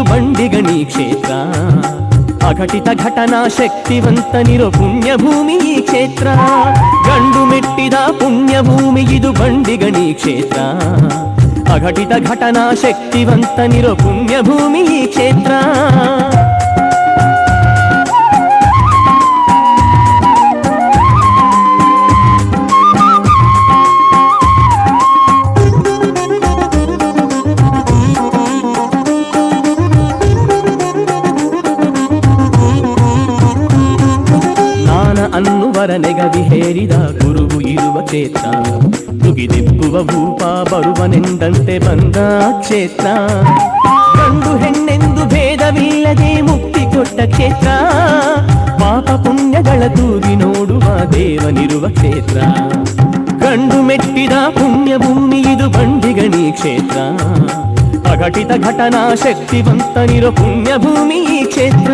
ಬಂಡಿಗಣಿ ಕ್ಷೇತ್ರ ಅಘಟಿತ ಘಟನಾ ಶಕ್ತಿವಂತನಿರೋ ಪುಣ್ಯಭೂಮಿ ಈ ಕ್ಷೇತ್ರ. ಗಂಡು ಮೆಟ್ಟಿದ ಪುಣ್ಯಭೂಮಿ ಇದು ಬಂಡಿಗಣಿ ಕ್ಷೇತ್ರ. ಅಘಟಿತ ಘಟನಾ ಶಕ್ತಿವಂತನಿರೋ ಪುಣ್ಯಭೂಮಿ ಈ ಕ್ಷೇತ್ರ. ಅನ್ನುವರ ನೆಗವಿ ಹೇರಿದ ಗುರುವು ಇರುವ ಕ್ಷೇತ್ರ. ತುಗಿದೆಪ್ಪುವ ಭೂಪ ಬರುವನೆಂದಂತೆ ಬಂದ ಕ್ಷೇತ್ರ. ಗಂಡು ಹೆಣ್ಣೆಂದು ಭೇದವಿಲ್ಲದೆ ಮುಕ್ತಿ ಕೊಟ್ಟ ಕ್ಷೇತ್ರ. ಪಾಪ ಪುಣ್ಯಗಳ ತೂಗಿ ನೋಡುವ ದೇವನಿರುವ ಕ್ಷೇತ್ರ. ಗಂಡು ಮೆಟ್ಟಿದ ಪುಣ್ಯ ಭೂಮಿ ಇದು ಬಂಡಿಗಣಿ ಕ್ಷೇತ್ರ. ಅಘಟಿತ ಘಟನಾ ಶಕ್ತಿವಂತನಿರೋ ಪುಣ್ಯ ಭೂಮಿ ಈ ಕ್ಷೇತ್ರ.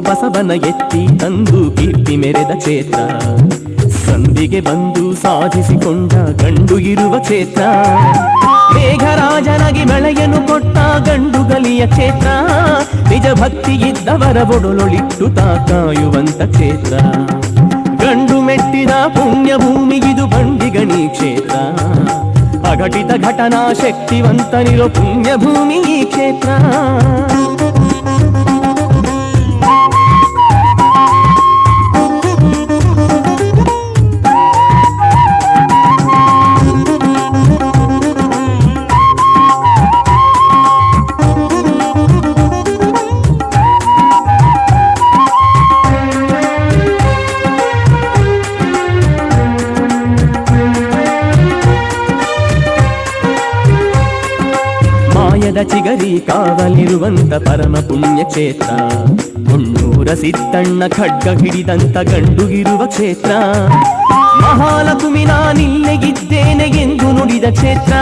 ಬಸವನ ಎತ್ತಿ ತಂದು ಕೀರ್ತಿ ಮೆರೆದ ಕ್ಷೇತ್ರ. ಸಂಧಿಗೆ ಬಂದು ಸಾಧಿಸಿಕೊಂಡ ಗಂಡು ಇರುವ ಕ್ಷೇತ್ರ. ಮೇಘರಾಜನಾಗಿ ಬೆಳೆಯನು ಕೊಟ್ಟ ಗಂಡು ಗಲಿಯ ಕ್ಷೇತ್ರ. ನಿಜ ಭಕ್ತಿ ಇದ್ದವರ ಒಡಲೊಳಿಟ್ಟು ಕಾಯುವಂತ ಕ್ಷೇತ್ರ. ಗಂಡು ಮೆಟ್ಟಿದ ಪುಣ್ಯ ಭೂಮಿ ಇದು ಬಂಡಿಗಣಿ ಕ್ಷೇತ್ರ. ಅಘಟಿತ ಘಟನಾ ಶಕ್ತಿವಂತನಿರೋ ಪುಣ್ಯ ಭೂಮಿ ಈ ಕ್ಷೇತ್ರ. ಚಿಗರಿ ಕಾವಲಿರುವಂತ ಪರಮ ಪುಣ್ಯ ಕ್ಷೇತ್ರ. ಹೊನ್ನೂರ ಸಿದ್ದಣ್ಣ ಖಡ್ಗ ಹಿಡಿದಂತ ಗಂಡು ಇರುವ ಕ್ಷೇತ್ರ. ಮಹಾಲಕ್ಷ್ಮಿ ನಾನಿಲ್ಲೆಗಿದ್ದೇನೆ ಎಂದು ನುಡಿದ ಕ್ಷೇತ್ರ.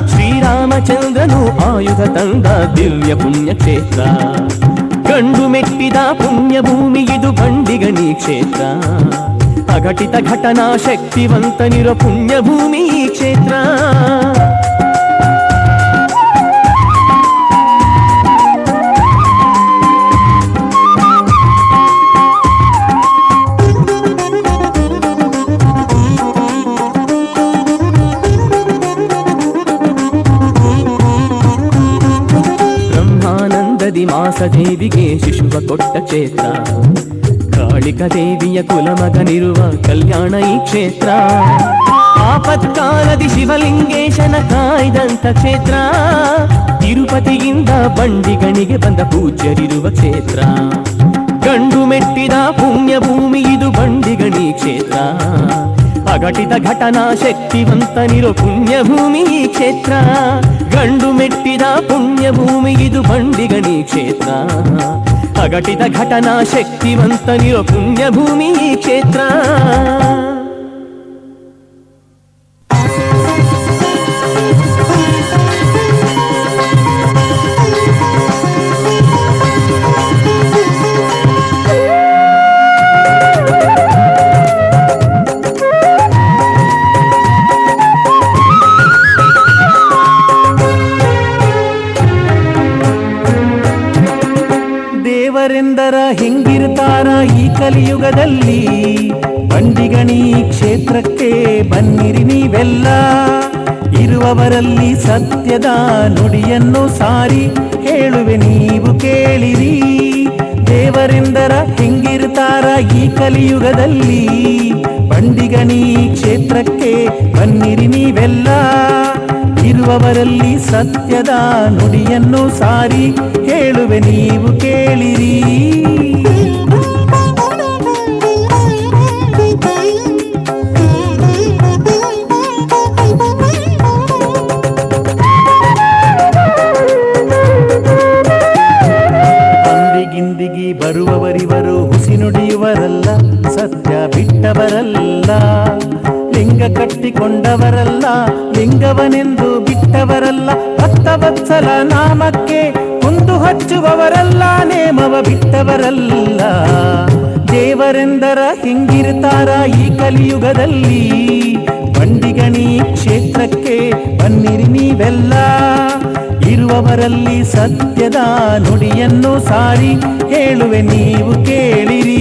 ಶ್ರೀರಾಮಚಂದ್ರನು ಆಯುಧ ತಂದ ದಿವ್ಯ ಪುಣ್ಯ ಕ್ಷೇತ್ರ. ಗಂಡು ಮೆಟ್ಟಿದ ಪುಣ್ಯ ಭೂಮಿ ಇದು ಬಂಡಿಗಣಿ ಕ್ಷೇತ್ರ. ಅಘಟಿತ ಘಟನಾ ಶಕ್ತಿವಂತನಿರೋ ಪುಣ್ಯ ಭೂಮಿ ಈ ಕ್ಷೇತ್ರ. ಮಾಸದೇವಿಗೆ ಶಿಶುವ ಕೊಟ್ಟ ಕ್ಷೇತ್ರ. ಕಾಳಿಕ ದೇವಿಯ ಕುಲಮಗನಿರುವ ಕಲ್ಯಾಣ ಈ ಕ್ಷೇತ್ರ. ಆಪತ್ಕಾಲದಿ ಶಿವಲಿಂಗೇಶನ ಕಾಯ್ದಂತ ಕ್ಷೇತ್ರ. ತಿರುಪತಿಯಿಂದ ಬಂಡಿಗಣಿಗೆ ಬಂದ ಪೂಜ್ಯರಿರುವ ಕ್ಷೇತ್ರ. ಗಂಡು ಮೆಟ್ಟಿದ ಪುಣ್ಯ ಭೂಮಿ ಇದು ಬಂಡಿಗಣಿ ಕ್ಷೇತ್ರ. ಅಘಟಿತ ಘಟನಾ ಶಕ್ತಿವಂತನಿರೋ ಪುಣ್ಯ ಭೂಮಿ ಈ ಕ್ಷೇತ್ರ. ಗಂಡು ಮೆಟ್ಟಿದ ಪುಣ್ಯ ಭೂಮಿ ಇದು ಬಂಡಿಗಣಿ ಕ್ಷೇತ್ರ. ಅಘಟಿತ ಘಟನಾ ಶಕ್ತಿವಂತನಿರೋ ಪುಣ್ಯ ಭೂಮಿ ಈ ಕ್ಷೇತ್ರ. ದೇವರೆಂದರ ಹೆಂಗಿರ್ತಾರ ಈ ಕಲಿಯುಗದಲ್ಲಿ. ಬಂಡಿಗಣಿ ಕ್ಷೇತ್ರಕ್ಕೆ ಬನ್ನಿರಿ ನೀವೆಲ್ಲ. ಇರುವವರಲ್ಲಿ ಸತ್ಯದ ನುಡಿಯನ್ನು ಸಾರಿ ಹೇಳುವೆ ನೀವು ಕೇಳಿರಿ. ದೇವರೆಂದರ ಹೆಂಗಿರ್ತಾರ ಈ ಕಲಿಯುಗದಲ್ಲಿ. ಬಂಡಿಗಣಿ ಕ್ಷೇತ್ರಕ್ಕೆ ಬನ್ನಿರಿ ನೀವೆಲ್ಲ. ಇರುವವರಲ್ಲಿ ಸತ್ಯದ ನುಡಿಯನ್ನು ಸಾರಿ ಹೇಳುವೆ ನೀವು ಕೇಳಿರಿ. ಅಂದಿಗಿಂದಿಗಿ ಬರುವವರಿವರು ಹುಸಿ ನುಡಿಯುವರಲ್ಲ, ಸತ್ಯ ಬಿಟ್ಟವರಲ್ಲ. ಲಿಂಗ ಕಟ್ಟಿಕೊಂಡವರಲ್ಲ, ಲಿಂಗವನೆಂದು ಬಿಟ್ಟವರಲ್ಲ. ಭಕ್ತವತ್ಸಲ ನಾಮಕ್ಕೆ ಕುಂದು ಹಚ್ಚುವವರಲ್ಲ, ನೇಮವ ಬಿಟ್ಟವರಲ್ಲ. ದೇವರೆಂದರ ಹಿಂಗಿರ್ತಾರ ಈ ಕಲಿಯುಗದಲ್ಲಿ, ಬಂಡಿಗಣಿ ಕ್ಷೇತ್ರಕ್ಕೆ ಬನ್ನಿರಿ ನೀವೆಲ್ಲ. ಇರುವವರಲ್ಲಿ ಸತ್ಯದ ನುಡಿಯನ್ನು ಸಾರಿ ಹೇಳುವೆ ನೀವು ಕೇಳಿರಿ.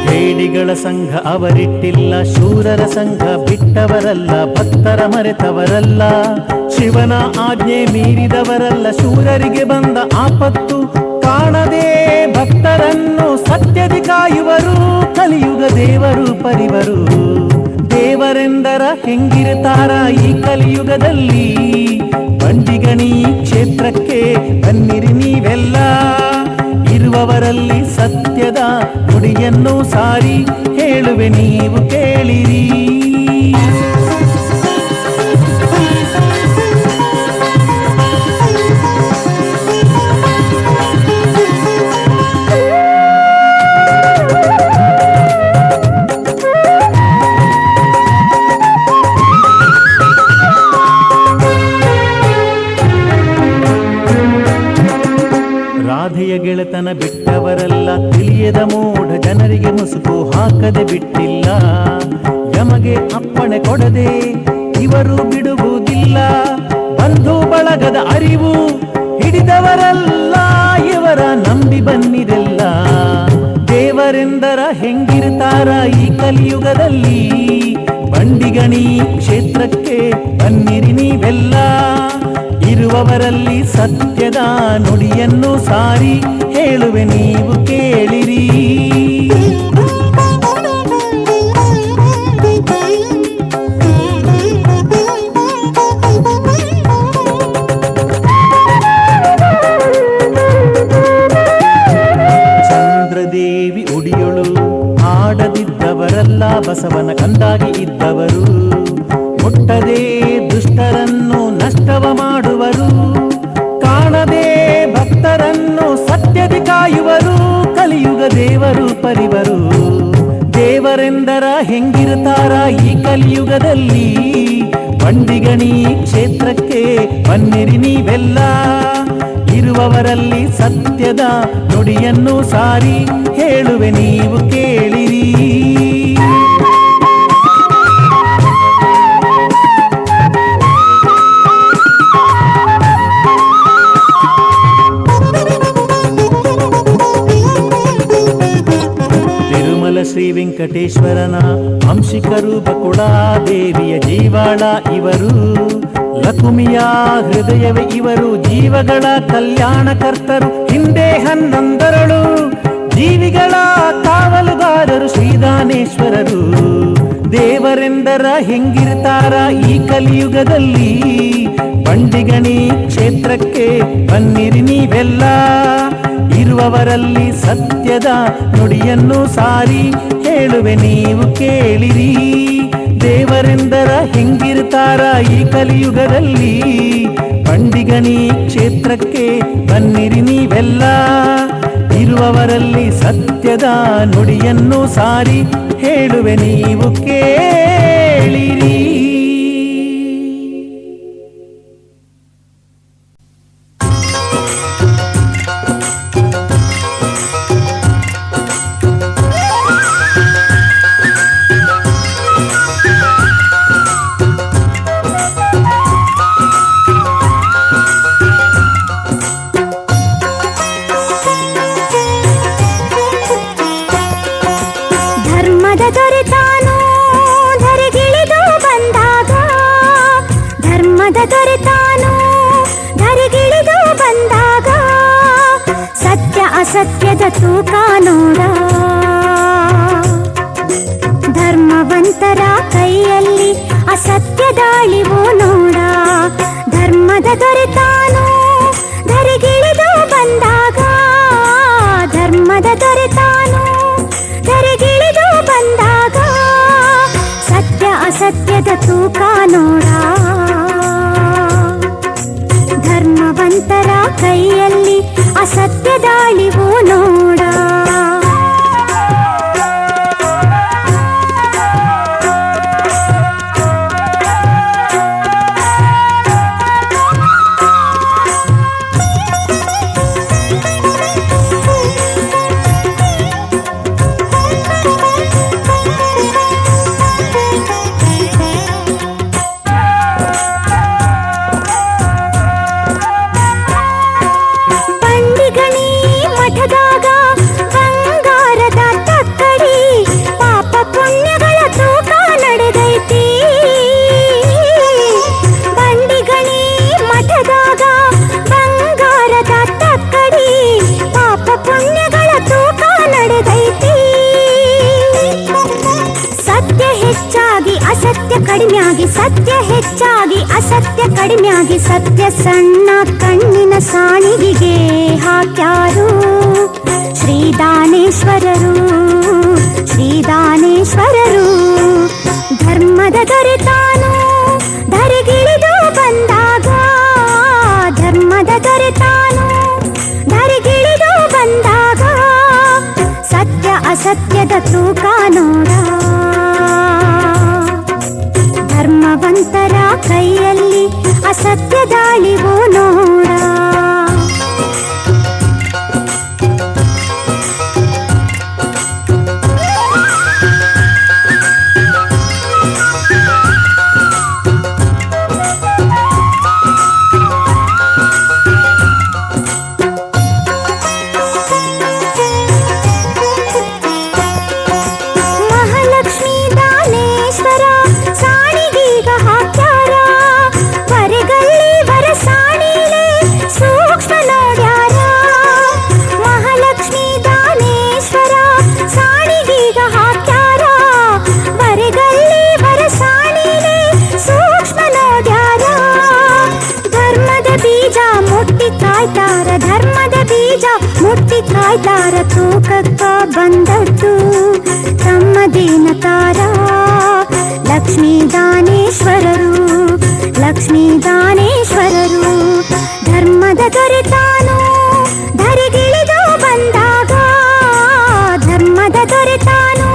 ಹೇಡಿಗಳ ಸಂಘ ಅವರಿಟ್ಟಿಲ್ಲ, ಶೂರರ ಸಂಘ ಬಿಟ್ಟವರಲ್ಲ, ಭಕ್ತರ ಮರೆತವರಲ್ಲ. ಶಿವನ ಆಜ್ಞೆ ಮೀರಿದವರಲ್ಲ, ಶೂರರಿಗೆ ಬಂದ ಆಪತ್ತು ಕಾಣದೆ ಭಕ್ತರನ್ನು ಸತ್ಯದಿ ಕಾಯುವರು. ಕಲಿಯುಗ ದೇವರು ಪರಿವರು, ದೇವರೆಂದರ ಹೆಂಗಿರ್ತಾರ ಈ ಕಲಿಯುಗದಲ್ಲಿ. ಬಂಡಿಗಣಿ ಕ್ಷೇತ್ರಕ್ಕೆ ಬನ್ನಿರಿ ನೀವೆಲ್ಲ. ಇರುವವರಲ್ಲಿ ಸತ್ಯದ ನುಡಿಯನ್ನು ಸಾರಿ ಹೇಳುವೆ ನೀವು ಕೇಳಿರಿ. ರಾಧೆಯ ಗೆಳೆತನ ಬಿಟ್ಟವರಲ್ಲ, ತಿಳಿಯದ ಮೂಢ ಜನರಿಗೆ ಮುಸುಕು ಹಾಕದೆ ಬಿಟ್ಟಿಲ್ಲ. ಯಮಗೆ ಅಪ್ಪಣೆ ಕೊಡದೆ ಇವರು ಬಿಡುವುದಿಲ್ಲ, ಬಂಧು ಬಳಗದ ಅರಿವು ಹಿಡಿದವರಲ್ಲ, ಇವರ ನಂಬಿ ಬನ್ನಿರೆಲ್ಲ. ದೇವರೆಂದರ ಹೆಂಗಿರ್ತಾರ ಈ ಕಲಿಯುಗದಲ್ಲಿ, ಬಂಡಿಗಣಿ ಕ್ಷೇತ್ರಕ್ಕೆ ಬನ್ನಿರಿ ನೀವೆಲ್ಲ. ಇರುವವರಲ್ಲಿ ಸತ್ಯದ ನುಡಿಯನ್ನು ಸಾರಿ ಹೇಳುವೆ ನೀವು ಕೇಳಿರಿ. ಚಂದ್ರದೇವಿ ಉಡಿಯೊಳು ಆಡದಿದ್ದವರಲ್ಲ, ಬಸವನ ಕಂದಾಗಿ ಇದ್ದವರು. ಮುಟ್ಟದೆ ದುಷ್ಟರನ್ನು ನಷ್ಟವ ಮಾಡುವರು, ಕಾಣದೆ ಭಕ್ತರನ್ನು ಸತ್ಯದಿ ಕಾಯುವರು. ಕಲಿಯುಗ ದೇವರು ಪರಿವರು, ದೇವರೆಂದರ ಹೆಂಗಿರ್ತಾರ ಈ ಕಲಿಯುಗದಲ್ಲಿ. ಬಂಡಿಗಣಿ ಕ್ಷೇತ್ರಕ್ಕೆ ಬನ್ನಿರಿ ನೀವೆಲ್ಲ. ಇರುವವರಲ್ಲಿ ಸತ್ಯದ ನುಡಿಯನ್ನು ಸಾರಿ ಹೇಳುವೆ ನೀವು ಕೇಳಿರಿ. ಶ್ರೀ ವೆಂಕಟೇಶ್ವರನ ಅಂಶಿಕರು ಬಕುಳಾದೇವಿಯ ಜೀವಾಳ ಇವರು. ಲಕುಮಿಯ ಹೃದಯವೇ ಇವರು, ಜೀವಗಳ ಕಲ್ಯಾಣಕರ್ತರು. ಹಿಂದೆ 11 ಜೀವಿಗಳ ಕಾವಲುಗಾರರು ಶ್ರೀದಾನೇಶ್ವರರು. ದೇವರೆಂದರ ಹೆಂಗಿರ್ತಾರ ಈ ಕಲಿಯುಗದಲ್ಲಿ, ಬಂಡಿಗಣಿ ಕ್ಷೇತ್ರಕ್ಕೆ ಬನ್ನಿರಿ ನೀವೆಲ್ಲ. ಇರುವವರಲ್ಲಿ ಸತ್ಯದ ನುಡಿಯನ್ನು ಸಾರಿ ಹೇಳುವೆ ನೀವು ಕೇಳಿರಿ. ದೇವರೆಂದರ ಹೆಂಗಿರ್ತಾರ ಈ ಕಲಿಯುಗದಲ್ಲಿ, ಬಂಡಿಗಣಿ ಕ್ಷೇತ್ರಕ್ಕೆ ಬನ್ನಿರಿ ನೀವೆಲ್ಲ. ಇರುವವರಲ್ಲಿ ಸತ್ಯದ ನುಡಿಯನ್ನು ಸಾರಿ ಹೇಳುವೆ ನೀವು ಕೇಳಿರಿ. ಧರ್ಮದ ದೊರೆತಾನೋ ಧರೆ ಅಸತ್ಯದ ತೂಕ ನೋಡ. ಧರ್ಮವಂತರ ಕೈಯಲ್ಲಿ ಅಸತ್ಯದ ಅಳಿವು ನೋಡ. ಧರ್ಮದ ದೊರೆತಾನು ಧರೆಗಿಳಿದು ಬಂದಾಗ, ಧರ್ಮದ ದೊರೆತಾನು ಧರೆಗಿಳಿದು ಬಂದಾಗ, ಸತ್ಯ ಅಸತ್ಯದ ತೂಕ ನೋಡ. ಧರ್ಮವಂತರ ಕೈಯಲ್ಲಿ ಅಸತ್ಯದ ಅಳಿವು ನೋಡ. ಕಡಿಮೆಯಾಗಿ ಸತ್ಯ ಹೆಚ್ಚಾಗಿ ಅಸತ್ಯ ಕಡಿಮೆಯಾಗಿ, ಸತ್ಯ ಸಣ್ಣ ಕಣ್ಣಿನ ಸಾಣಿಗೆಗೆ ಹಾಕ್ಯಾರು ಶ್ರೀದಾನೇಶ್ವರರು, ಶ್ರೀದಾನೇಶ್ವರರು. ಧರ್ಮದ ದೊರೆತಾನು ಧರೆಗಿಳಿದು ಬಂದಾಗ, ಧರ್ಮದ ದೊರೆತಾನು ಧರೆಗಿಳಿದು ಬಂದಾಗ, ಸತ್ಯ ಅಸತ್ಯದ ತೂಕ ನೋಡ. ಧರ್ಮವಂತರ ಕೈಯಲ್ಲಿ ಅಸತ್ಯದ ಅಳಿವು ನೋಡ. ಮಹಾಲಕ್ಷ್ಮೀ ದಾನೇಶ್ವರ ಸಾಣಿಗೀಗ ಹಾಕ್ಯಾರ, ಬರೆಗಲ್ಲಿ ಬರಸಾಣಿಲೆ ಸೂಕ್ಷ್ಮ ನೋಡ್ಯಾರ. ಮಹಾಲಕ್ಷ್ಮೀ ದಾನೇಶ್ವರ ಸಾಣಿಗೀಗ ಹಾಕ್ಯಾರ, ಬರೆಗಲ್ಲಿ ಬರಸಾಣಿಲೆ ಸೂಕ್ಷ್ಮ ನೋಡ್ಯಾರ. ಧರ್ಮದ ಬೀಜ ಮುಟ್ಟಿ ಕಾಯ್ತಾರ, ಧರ್ಮದ ಬೀಜ ಮುಟ್ಟಿ ಕಾಯ್ತಾರ. ತೂಕಕ್ಕ ಬಂದದ್ದು ತಮ್ಮದೇನ ತಾರ. ಲಕ್ಷ್ಮೀ ದಾನೇಶ್ವರರು, ಲಕ್ಷ್ಮೀ ದಾನೇಶ್ವರರು. ಧರ್ಮದ ದೊರೆತಾನು ಧರೆಗಿಳಿದು ಬಂದಾಗ, ಧರ್ಮದ ದೊರೆತಾನು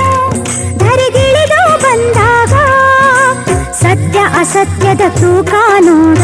ಧರೆಗಿಳಿದು ಬಂದಾಗ, ಸತ್ಯ ಅಸತ್ಯದ ತೂಕ ನೋಡ.